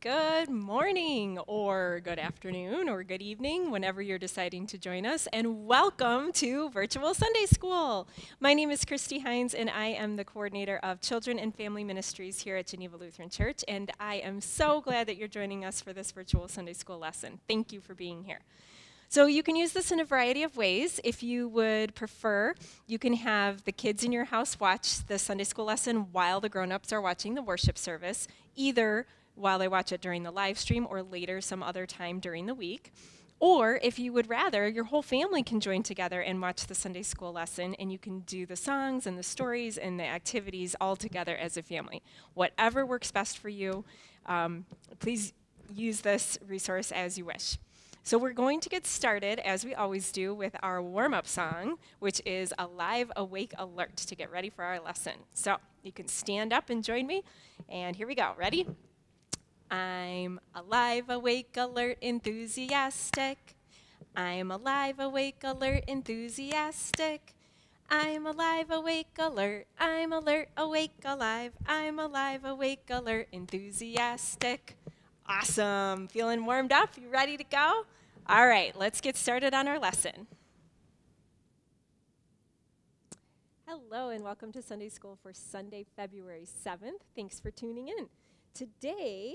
Good morning, or good afternoon, or good evening, whenever you're deciding to join us, and welcome to Virtual Sunday School. My name is Christy Heins, and I am the coordinator of Children and Family Ministries here at Geneva Lutheran Church, and I am so glad that you're joining us for this Virtual Sunday School lesson. Thank you for being here. So you can use this in a variety of ways. If you would prefer, you can have the kids in your house watch the Sunday school lesson while the grown-ups are watching the worship service, either while they watch it during the live stream or later some other time during the week. Or if you would rather, your whole family can join together and watch the Sunday school lesson, and you can do the songs and the stories and the activities all together as a family. Whatever works best for you, please use this resource as you wish. So we're going to get started, as we always do, with our warm-up song, which is Alive, Awake, Alert, to get ready for our lesson. So you can stand up and join me, and here we go. Ready? I'm alive, awake, alert, enthusiastic. I'm alive, awake, alert, enthusiastic. I'm alive, awake, alert. I'm alert, awake, alive. I'm alive, awake, alert, enthusiastic. Awesome. Feeling warmed up? You ready to go? All right, let's get started on our lesson. Hello, and welcome to Sunday School for Sunday, February 7th. Thanks for tuning in. Today,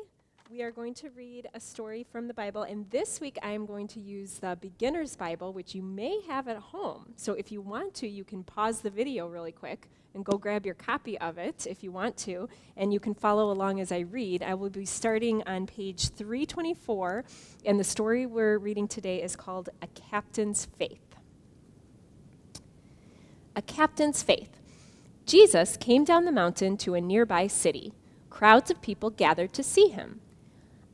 we are going to read a story from the Bible, and this week I am going to use the Beginner's Bible, which you may have at home. So if you want to, you can pause the video really quick and go grab your copy of it if you want to, and you can follow along as I read. I will be starting on page 324, and the story we're reading today is called A Captain's Faith. A Captain's Faith. Jesus came down the mountain to a nearby city. Crowds of people gathered to see him.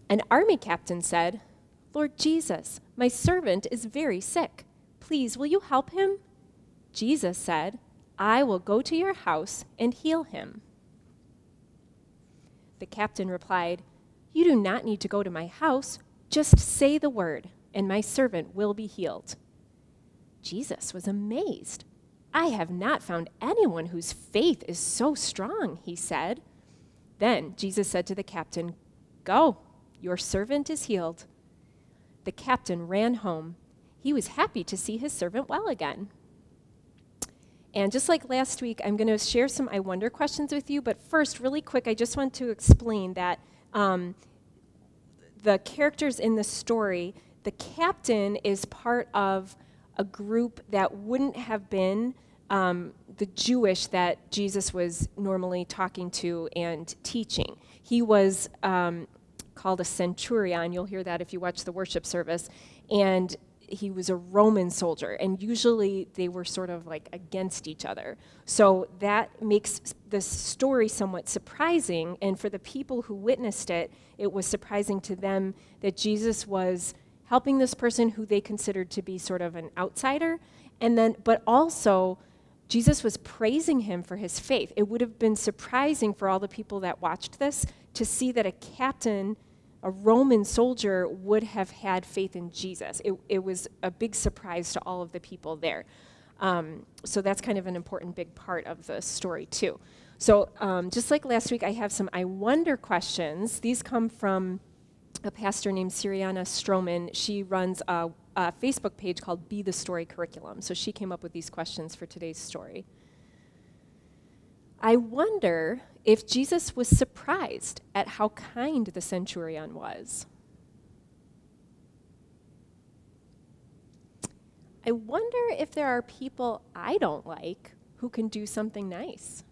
An army captain said, "Lord Jesus, my servant is very sick. Please, will you help him?" Jesus said, "I will go to your house and heal him." The captain replied, "You do not need to go to my house. Just say the word, and my servant will be healed." Jesus was amazed. "I have not found anyone whose faith is so strong," he said. Then Jesus said to the captain, "Go, your servant is healed." The captain ran home. He was happy to see his servant well again. And just like last week, I'm going to share some I wonder questions with you, but first, really quick, I just want to explain that the characters in the story, the captain is part of a group that wouldn't have been the Jewish that Jesus was normally talking to and teaching. He was called a centurion. You'll hear that if you watch the worship service. And he was a Roman soldier, and usually they were sort of like against each other. So that makes this story somewhat surprising, and for the people who witnessed it, it was surprising to them that Jesus was helping this person who they considered to be sort of an outsider, but also Jesus was praising him for his faith. It would have been surprising for all the people that watched this to see that a captain, a Roman soldier, would have had faith in Jesus. It was a big surprise to all of the people there. So that's kind of an important big part of the story too. So just like last week, I have some I wonder questions. These come from a pastor named Siriana Stroman. She runs a Facebook page called Be the Story Curriculum. So she came up with these questions for today's story. I wonder if Jesus was surprised at how kind the centurion was. I wonder if there are people I don't like who can do something nice.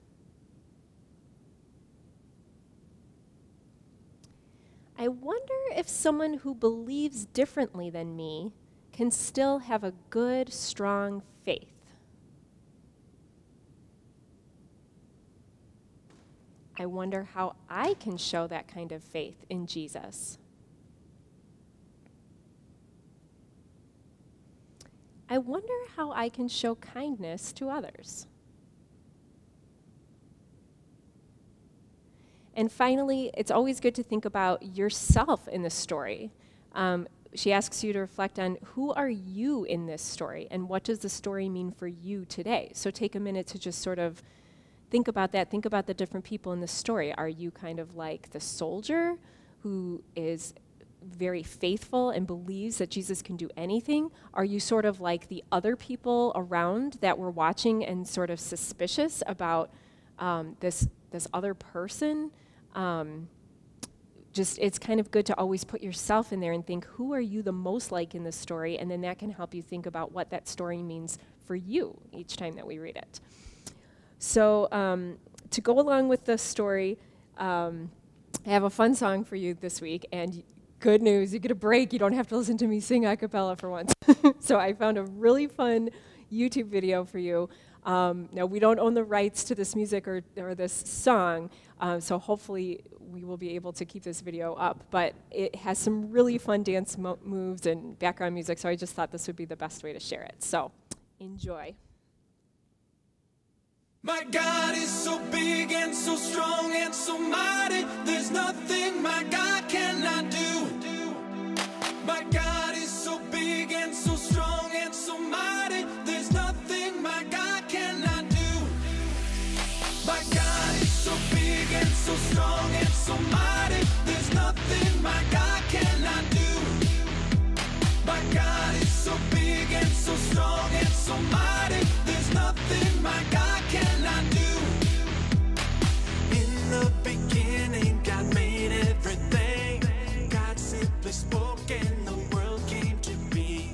I wonder if someone who believes differently than me can still have a good, strong faith. I wonder how I can show that kind of faith in Jesus. I wonder how I can show kindness to others. And finally, it's always good to think about yourself in the story. She asks you to reflect on who are you in this story, and what does the story mean for you today? So take a minute to just sort of think about that. Think about the different people in the story. Are you kind of like the soldier who is very faithful and believes that Jesus can do anything? Are you sort of like the other people around that were watching and sort of suspicious about this other person? It's kind of good to always put yourself in there and think, who are you the most like in this story? And then that can help you think about what that story means for you each time that we read it. So to go along with the story, I have a fun song for you this week, and good news, you get a break. You don't have to listen to me sing a cappella for once. So I found a really fun YouTube video for you. Now, we don't own the rights to this music or this song, so hopefully we will be able to keep this video up. But it has some really fun dance moves and background music, so I just thought this would be the best way to share it. So enjoy. My God is so big and so strong and so mighty, there's nothing my God cannot do. My God is so big and so strong and so mighty, there's nothing my God cannot do. My God is so big and so strong and so mighty, there's nothing my God cannot do. My God is so big and so strong and so mighty, there's nothing my God cannot do. In the beginning, God made everything. God simply spoke and the world came to be.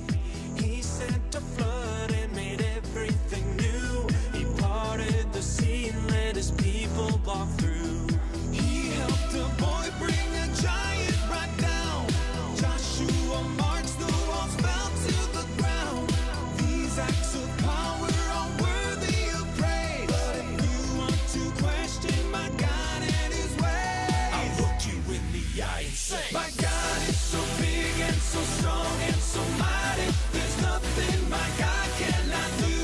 He sent a flood and made everything new. He parted the sea and let his people walk through. He helped a boy bring a giant right down. Joshua marched, the walls fell to the ground. These acts of power are worthy of praise. But if you want to question my God and his ways, I'll look you in the eye and say, my God is so big and so strong and so mighty, there's nothing my God cannot do.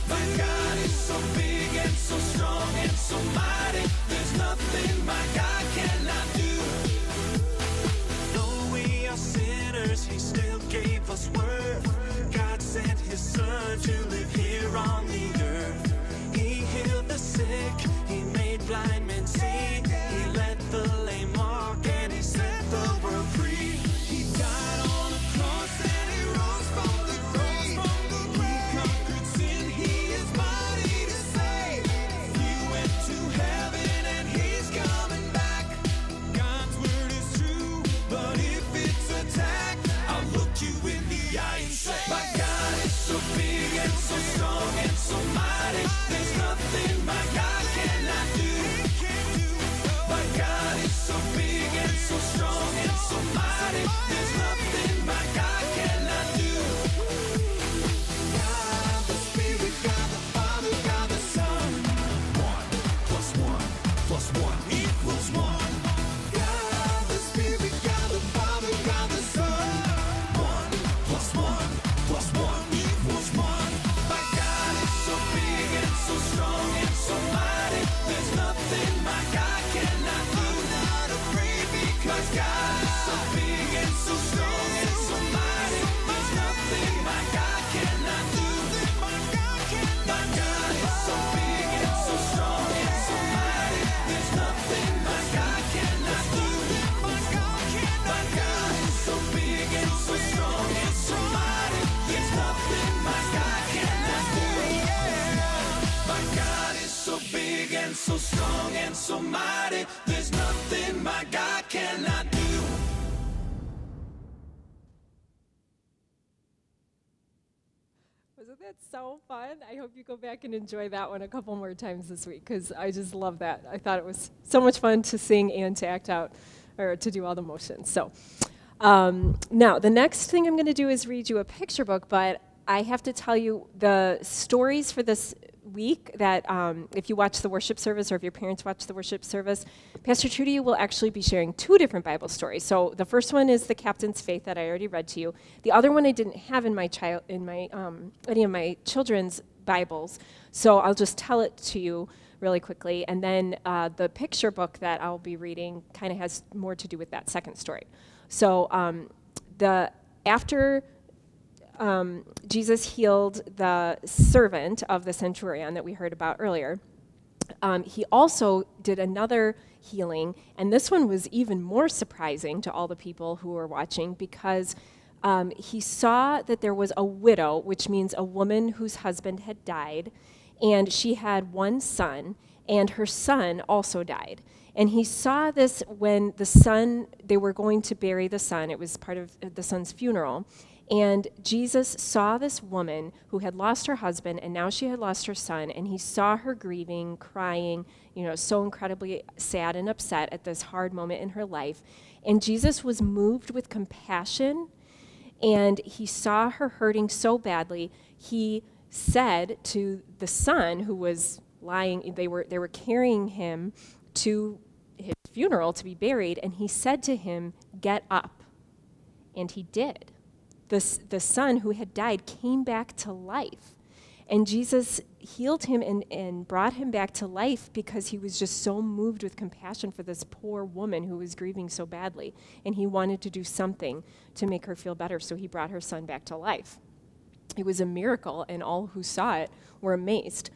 My God is so big and so strong and so mighty, there's nothing my God cannot do. Though we are sinners, he still gave us worth. God sent his son to live here on the earth. He healed the sick, he made blind men see. He let the lame walk and he set the world free. He died on a cross and he rose from the grave. He conquered sin, he is mighty to save. He went to heaven and he's coming back. God's word is true, but if it's attacked, I'll look you in the eye and say, my God is so big and so strong and so mighty, there's nothing my God cannot do. My God is so big and so strong and so mighty, there's nothing my God cannot do. God the Spirit, God the Father, God the Son. 1 + 1 + 1 = 1. God the Spirit, God the Father, God the Son. 1 + 1 + 1 = 1. My God is so big and so strong and so mighty, there's nothing my God cannot do. I'm not afraid because God is so big and so strong and so mighty, there's nothing my God cannot do. My God is so big and so strong and so mighty, there's nothing my God cannot do. My God is so big and so strong and so mighty, there's nothing my God cannot do. My God is so big and so strong and so mighty, there's nothing my God cannot do. Wasn't that so fun? I hope you go back and enjoy that one a couple more times this week, because I just love that. I thought it was so much fun to sing and to act out, or to do all the motions. So now, the next thing I'm going to do is read you a picture book, but I have to tell you the stories for this week that if you watch the worship service or if your parents watch the worship service, Pastor Trudy will actually be sharing 2 different Bible stories. So the first one is the Captain's Faith that I already read to you. The other one I didn't have in my any of my children's Bibles, so I'll just tell it to you really quickly. And then the picture book that I'll be reading kind of has more to do with that second story. So after Jesus healed the servant of the centurion that we heard about earlier, he also did another healing. And this one was even more surprising to all the people who were watching because he saw that there was a widow, which means a woman whose husband had died, and she had one son, and her son also died. And he saw this when they were going to bury the son. It was part of the son's funeral. And Jesus saw this woman who had lost her husband, and now she had lost her son, and he saw her grieving, crying, so incredibly sad and upset at this hard moment in her life. And Jesus was moved with compassion, and he saw her hurting so badly. He said to the son who was lying, they were carrying him to his funeral to be buried, and he said to him, "Get up." And he did. The son who had died came back to life. And Jesus healed him and brought him back to life because he was just so moved with compassion for this poor woman who was grieving so badly. And he wanted to do something to make her feel better, so he brought her son back to life. It was a miracle, and all who saw it were amazed.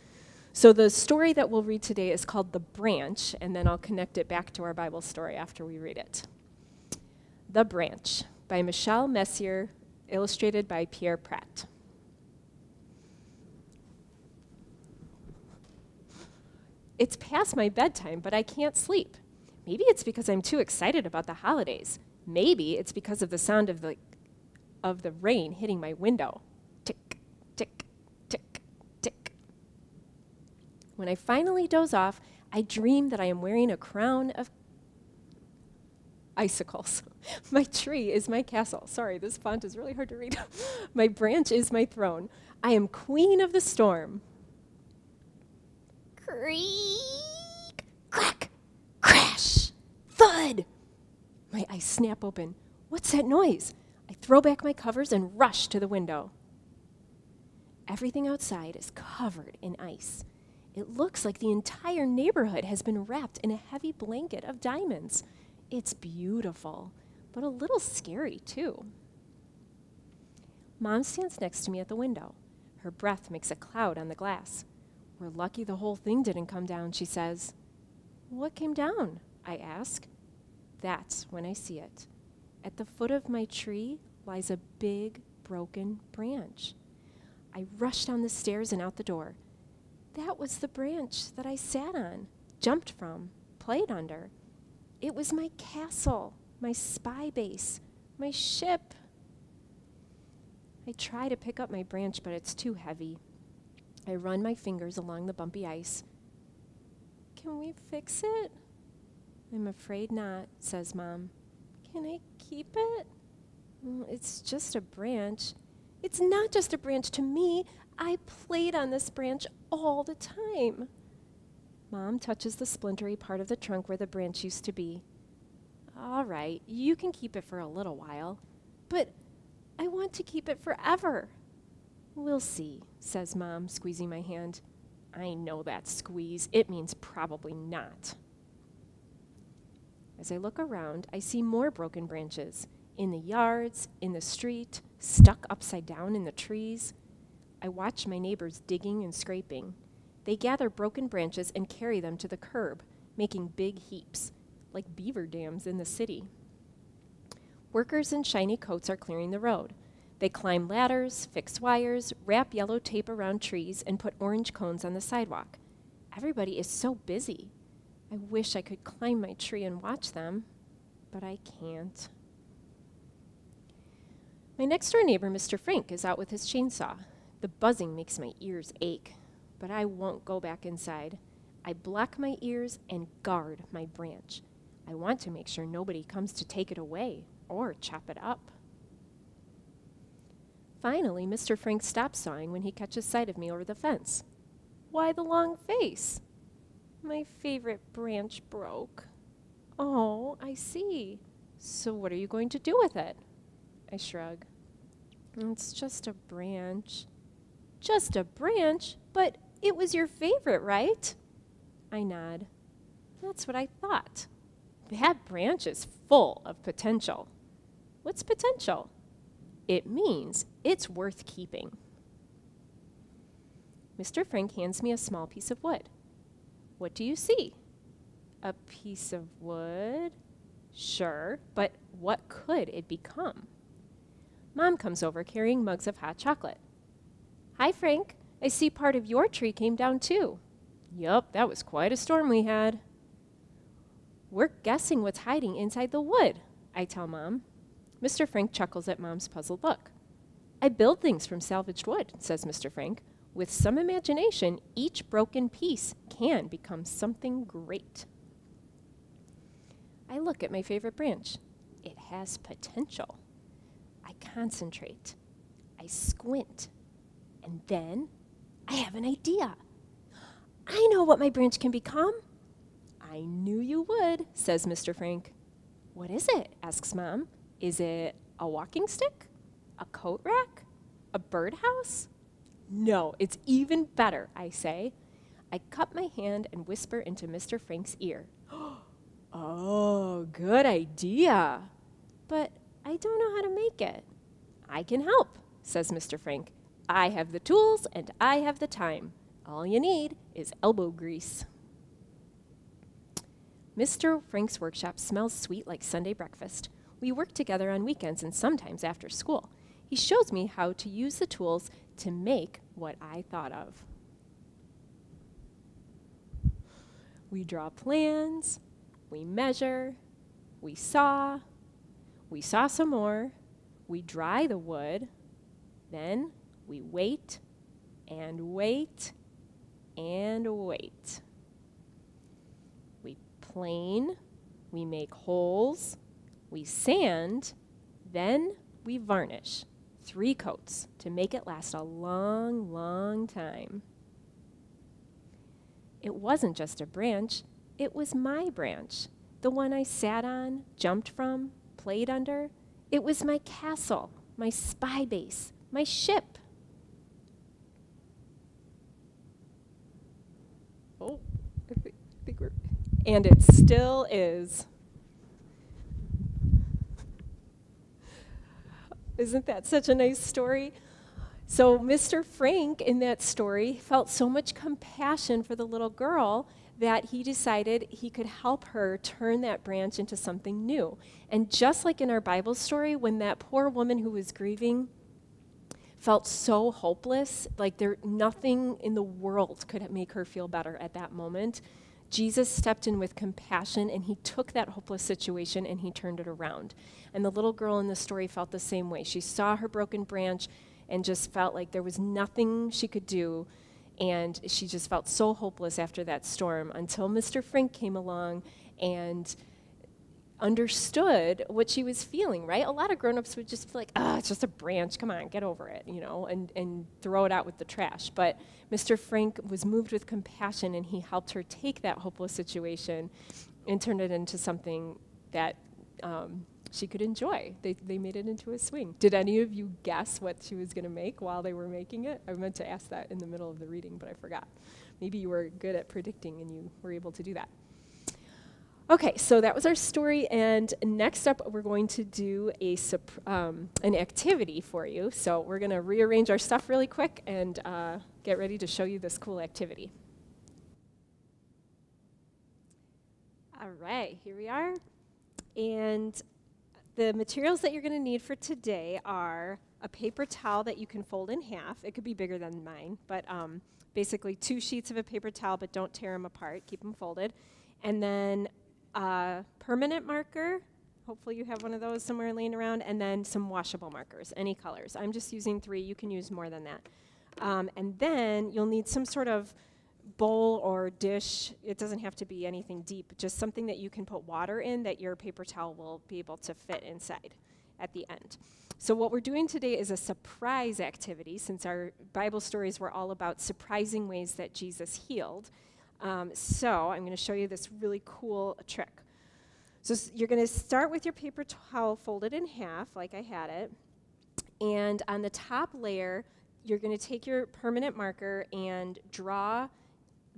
So the story that we'll read today is called The Branch, and then I'll connect it back to our Bible story after we read it. The Branch by Michelle Messier, illustrated by Pierre Pratt. It's past my bedtime, but I can't sleep. Maybe it's because I'm too excited about the holidays. Maybe it's because of the sound of the rain hitting my window. Tick, tick, tick, tick. When I finally doze off, I dream that I am wearing a crown of icicles. My tree is my castle. Sorry, this font is really hard to read. My branch is my throne. I am queen of the storm. Creak, crack, crash, thud. My eyes snap open. What's that noise? I throw back my covers and rush to the window. Everything outside is covered in ice. It looks like the entire neighborhood has been wrapped in a heavy blanket of diamonds. It's beautiful, but a little scary, too. Mom stands next to me at the window. Her breath makes a cloud on the glass. We're lucky the whole thing didn't come down, she says. What came down? I ask. That's when I see it. At the foot of my tree lies a big, broken branch. I rush down the stairs and out the door. That was the branch that I sat on, jumped from, played under. It was my castle, my spy base, my ship. I try to pick up my branch, but it's too heavy. I run my fingers along the bumpy ice. Can we fix it? I'm afraid not, says Mom. Can I keep it? It's just a branch. It's not just a branch to me. I played on this branch all the time. Mom touches the splintery part of the trunk where the branch used to be. All right, you can keep it for a little while, but I want to keep it forever. We'll see, says Mom, squeezing my hand. I know that squeeze. It means probably not. As I look around, I see more broken branches, in the yards, in the street, stuck upside down in the trees. I watch my neighbors digging and scraping. They gather broken branches and carry them to the curb, making big heaps, like beaver dams in the city. Workers in shiny coats are clearing the road. They climb ladders, fix wires, wrap yellow tape around trees, and put orange cones on the sidewalk. Everybody is so busy. I wish I could climb my tree and watch them, but I can't. My next-door neighbor, Mr. Frank, is out with his chainsaw. The buzzing makes my ears ache, but I won't go back inside. I block my ears and guard my branch. I want to make sure nobody comes to take it away or chop it up. Finally, Mr. Frank stops sawing when he catches sight of me over the fence. Why the long face? My favorite branch broke. Oh, I see. So what are you going to do with it? I shrug. It's just a branch. Just a branch? But it was your favorite, right? I nod. That's what I thought. That branch is full of potential. What's potential? It means it's worth keeping. Mr. Frank hands me a small piece of wood. What do you see? A piece of wood? Sure, but what could it become? Mom comes over carrying mugs of hot chocolate. Hi, Frank. I see part of your tree came down too. Yup, that was quite a storm we had. We're guessing what's hiding inside the wood, I tell Mom. Mr. Frank chuckles at Mom's puzzled look. I build things from salvaged wood, says Mr. Frank. With some imagination, each broken piece can become something great. I look at my favorite branch. It has potential. I concentrate. I squint. And then I have an idea. I know what my branch can become. I knew you would, says Mr. Frank. What is it? Asks Mom. Is it a walking stick? A coat rack? A birdhouse? No, it's even better, I say. I cup my hand and whisper into Mr. Frank's ear. Oh, good idea. But I don't know how to make it. I can help, says Mr. Frank. I have the tools and I have the time. All you need is elbow grease. Mr. Frank's workshop smells sweet like Sunday breakfast. We work together on weekends and sometimes after school. He shows me how to use the tools to make what I thought of. We draw plans, we measure, we saw some more, we dry the wood, then we wait and wait and wait. We plane, we make holes, we sand, then we varnish. 3 coats to make it last a long, long time. It wasn't just a branch, it was my branch. The one I sat on, jumped from, played under. It was my castle, my spy base, my ship. Oh, I think we're... And it still is. Isn't that such a nice story? So Mr. Frank in that story felt so much compassion for the little girl that he decided he could help her turn that branch into something new. And just like in our Bible story, when that poor woman who was grieving felt so hopeless, like nothing in the world could make her feel better at that moment, Jesus stepped in with compassion and he took that hopeless situation and he turned it around. And the little girl in the story felt the same way. She saw her broken branch and just felt like there was nothing she could do. And she just felt so hopeless after that storm until Mr. Frank came along and understood what she was feeling, right? A lot of grown-ups would just feel like, it's just a branch, come on, get over it, and throw it out with the trash. But Mr. Frank was moved with compassion, and he helped her take that hopeless situation and turn it into something that she could enjoy. They made it into a swing. Did any of you guess what she was going to make while they were making it? I meant to ask that in the middle of the reading, but I forgot. Maybe you were good at predicting, and you were able to do that. Okay, so that was our story, and next up we're going to do an activity for you. So we're going to rearrange our stuff really quick and get ready to show you this cool activity. All right, here we are. And the materials that you're going to need for today are a paper towel that you can fold in half. It could be bigger than mine, but basically 2 sheets of a paper towel, but don't tear them apart. Keep them folded. And then permanent marker, hopefully you have one of those somewhere laying around, and then some washable markers, any colors. I'm just using 3, you can use more than that. And then you'll need some sort of bowl or dish. It doesn't have to be anything deep, just something that you can put water in that your paper towel will be able to fit inside at the end. So what we're doing today is a surprise activity, since our Bible stories were all about surprising ways that Jesus healed. So I'm going to show you this really cool trick. So you're going to start with your paper towel folded in half, like I had it. And on the top layer, you're going to take your permanent marker and draw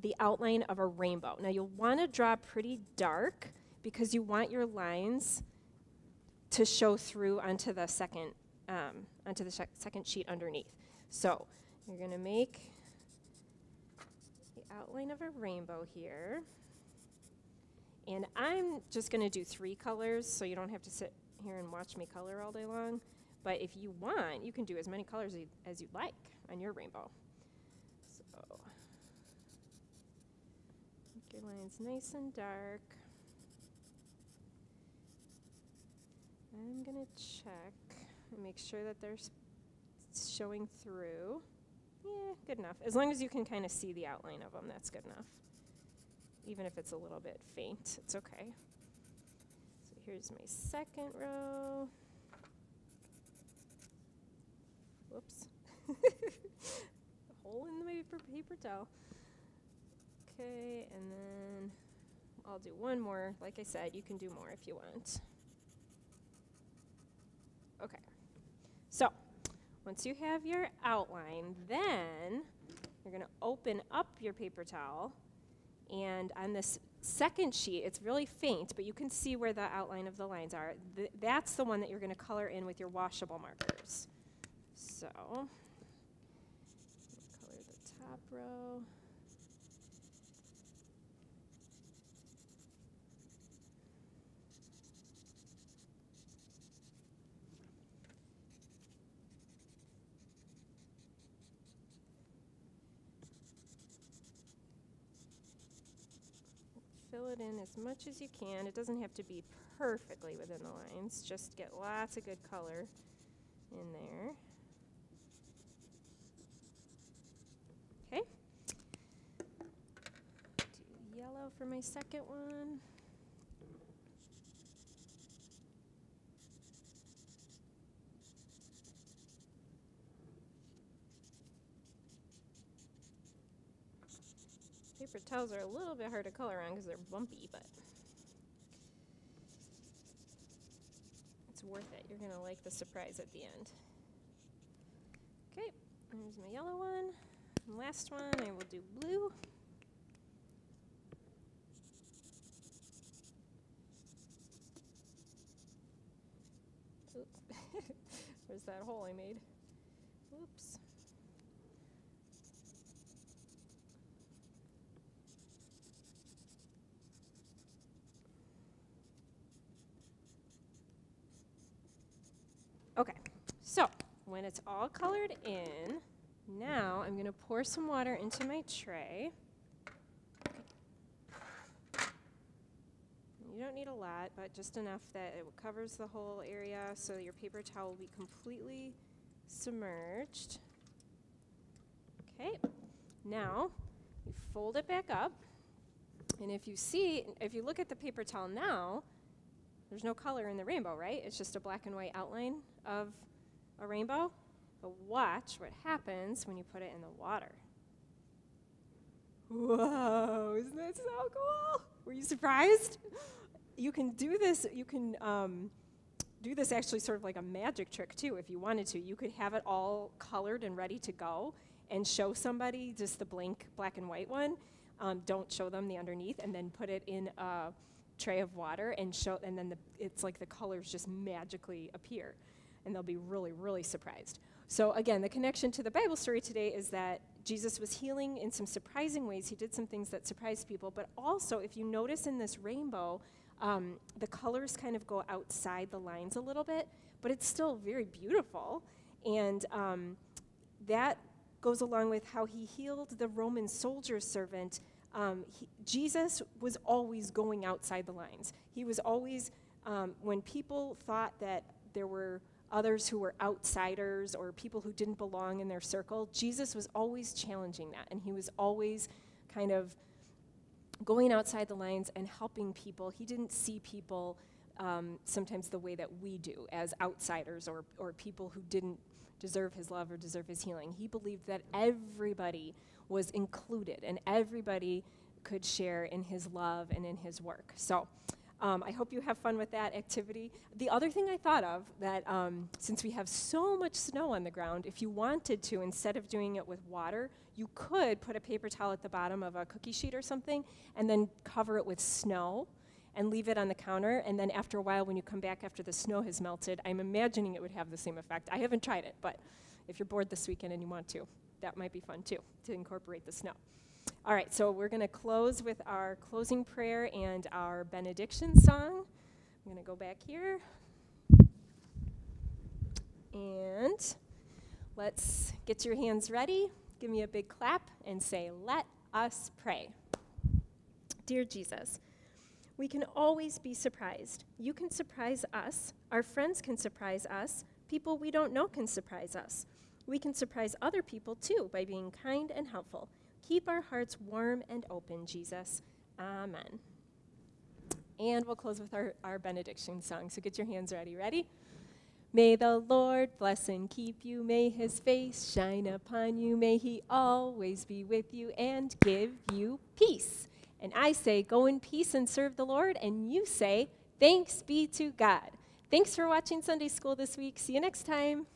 the outline of a rainbow. Now you'll want to draw pretty dark because you want your lines to show through onto the second sheet underneath. So you're going to make outline of a rainbow here, And I'm just going to do 3 colors, so you don't have to sit here and watch me color all day long. But if you want, you can do as many colors as you'd like on your rainbow. So make your lines nice and dark. I'm going to check and make sure that they're showing through. Yeah, good enough. As long as you can kind of see the outline of them, that's good enough. Even if it's a little bit faint, it's okay. So here's my second row. Whoops. A hole in the paper towel. Okay, and then I'll do one more. Like I said, you can do more if you want. Okay. So, once you have your outline, then you're going to open up your paper towel. And on this second sheet, it's really faint, but you can see where the outline of the lines are. That's the one that you're going to color in with your washable markers. So, color the top row. Fill it in as much as you can. It doesn't have to be perfectly within the lines. Just get lots of good color in there. Okay. Do yellow for my second one. Paper towels are a little bit hard to color on because they're bumpy, but it's worth it. You're going to like the surprise at the end. Okay, there's my yellow one. And last one, I will do blue. Oops. Where's that hole I made? Oops. Okay, so when it's all colored in, now I'm going to pour some water into my tray. You don't need a lot, but just enough that it covers the whole area so your paper towel will be completely submerged. Okay, now you fold it back up, and if you look at the paper towel now, there's no color in the rainbow, right? It's just a black and white outline of a rainbow. But watch what happens when you put it in the water. Whoa, isn't that so cool? Were you surprised? You can do this, do this actually sort of like a magic trick too if you wanted to. You could have it all colored and ready to go and show somebody just the blank black and white one. Don't show them the underneath, and then put it in a tray of water and then it's like the colors just magically appear, and they'll be really, really surprised. So again, the connection to the Bible story today is that Jesus was healing in some surprising ways. He did some things that surprised people, but also if you notice in this rainbow, the colors kind of go outside the lines a little bit, but it's still very beautiful. And that goes along with how he healed the Roman soldier servant. Jesus was always going outside the lines. He was always, when people thought that there were others who were outsiders or people who didn't belong in their circle, Jesus was always challenging that, and he was always kind of going outside the lines and helping people. He didn't see people sometimes the way that we do, as outsiders or people who didn't deserve his love or deserve his healing. He believed that everybody was included and everybody could share in his love and in his work. So I hope you have fun with that activity. The other thing I thought of, that since we have so much snow on the ground, if you wanted to, instead of doing it with water, you could put a paper towel at the bottom of a cookie sheet or something and then cover it with snow and leave it on the counter, and then after a while when you come back after the snow has melted, I'm imagining it would have the same effect. I haven't tried it, but if you're bored this weekend and you want to, that might be fun too, to incorporate the snow. All right, so we're going to close with our closing prayer and our benediction song. I'm going to go back here. And let's get your hands ready. Give me a big clap and say, "Let us pray." Dear Jesus, we can always be surprised. You can surprise us. Our friends can surprise us. People we don't know can surprise us. We can surprise other people, too, by being kind and helpful. Keep our hearts warm and open, Jesus. Amen. And we'll close with our benediction song. So get your hands ready. Ready? May the Lord bless and keep you. May his face shine upon you. May he always be with you and give you peace. And I say, go in peace and serve the Lord. And you say, thanks be to God. Thanks for watching Sunday School this week. See you next time.